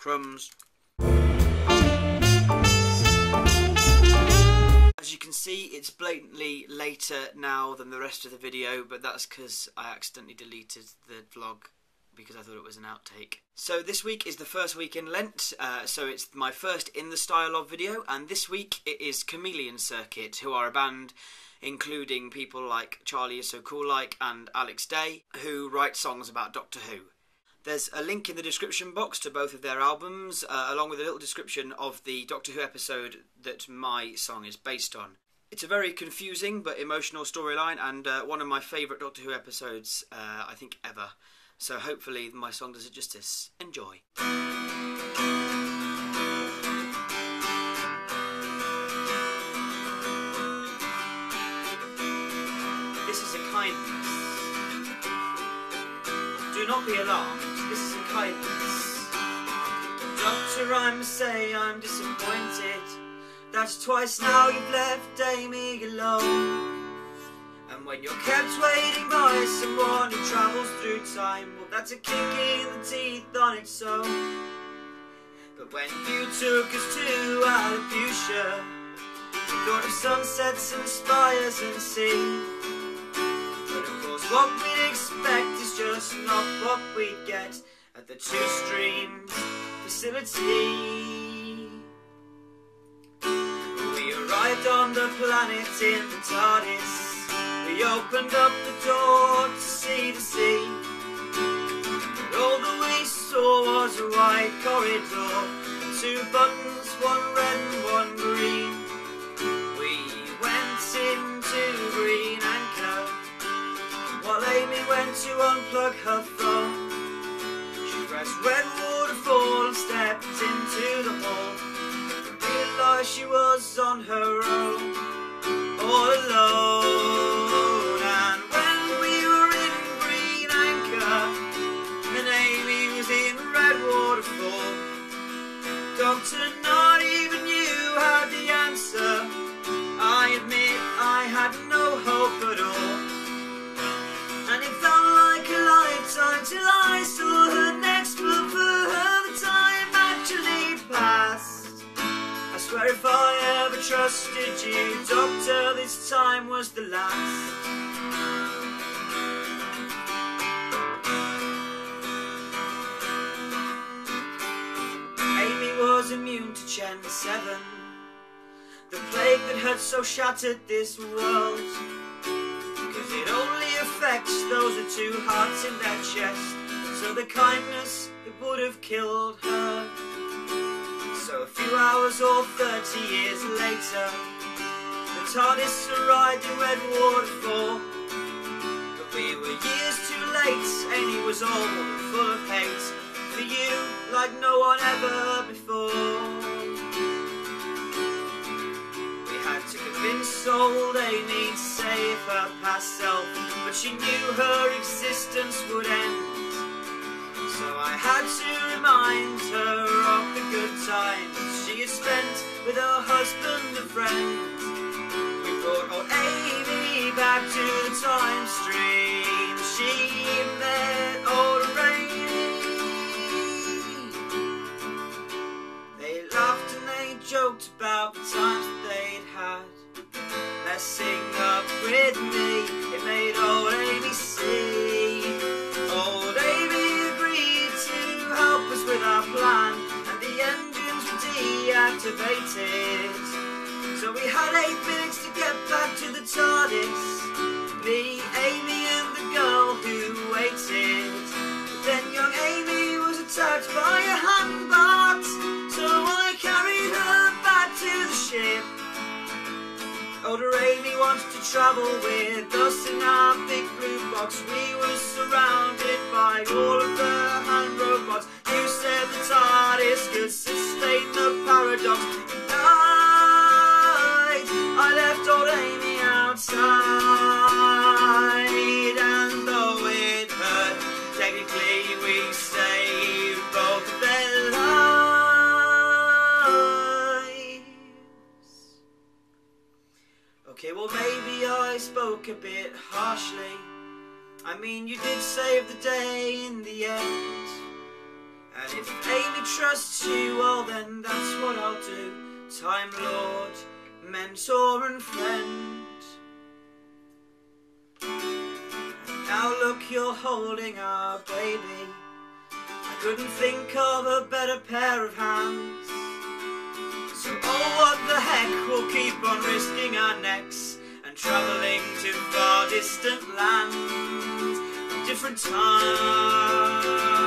Crumbs. As you can see, it's blatantly later now than the rest of the video, but that's because I accidentally deleted the vlog because I thought it was an outtake. So this week is the first week in Lent, so it's my first In the Style Of video, and this week it is Chameleon Circuit, who are a band including people like Charlie Is So Cool Like and Alex Day, who write songs about Doctor Who. There's a link in the description box to both of their albums, along with a little description of the Doctor Who episode that my song is based on. It's a very confusing but emotional storyline, and one of my favourite Doctor Who episodes, I think, ever. So hopefully my song does it justice. Enjoy. This is a kindness. Do not be alarmed. This is a kindness. Doctor, I must say I'm disappointed. That's twice now you've left Amy alone. And when you're kept waiting by someone who travels through time, well, that's a kick in the teeth on its own. But when you took us to Alapucia, we thought of sunsets and spires and sea. But of course what we'd expect is just not what we'd get at the Two Streams facility. We arrived on the planet in the TARDIS. We opened up the door to see the sea, but all that we saw was a white corridor, two buttons, one red and one green. We went into Green Anchor, while Amy went to unplug her phone. She pressed red waterfall and stepped into the hall, and realised she was on her own, all alone. Doctor, not even you had the answer. I admit I had no hope at all, and it felt like a lifetime till I saw her next, but for her the time actually passed. I swear if I ever trusted you, Doctor, this time was the last. Was immune to Gen 7, the plague that had so shattered this world, because it only affects those with two hearts in their chest, so the kindness it would have killed her. So a few hours or 30 years later, the TARDIS arrived in Red Waterfall, but we were years too late. Amy was old and full of hate for you like no one ever before. We had to convince old Amy to save her past self, but she knew her existence would end. So I had to remind her of the good times she had spent with her husband and friends. We brought old Amy back to the time stream. She met old Ray. Joked about the times that they'd had messing up with me. It made old Amy see. Old Amy agreed to help us with our plan, and the engines were deactivated. So we had 8 minutes to get back to the TARDIS, me, Amy and the girl who waited. But then young Amy was attacked by a handbot, so I carried her back to the ship. Older Amy wanted to travel with us in our big blue box. We were surrounded by all of the hand robots who said the TARDIS could sustain the paradox. I left old Amy outside, and though it hurt, technically we saved both of their lives. Okay, well maybe I spoke a bit harshly. I mean, you did save the day in the end, And if Amy trusts you, well then that's what I'll do. Time Lord, mentor and friend. And now look, you're holding our baby. I couldn't think of a better pair of hands. So oh what the heck, we'll keep on risking our necks and travelling to far distant lands, different times.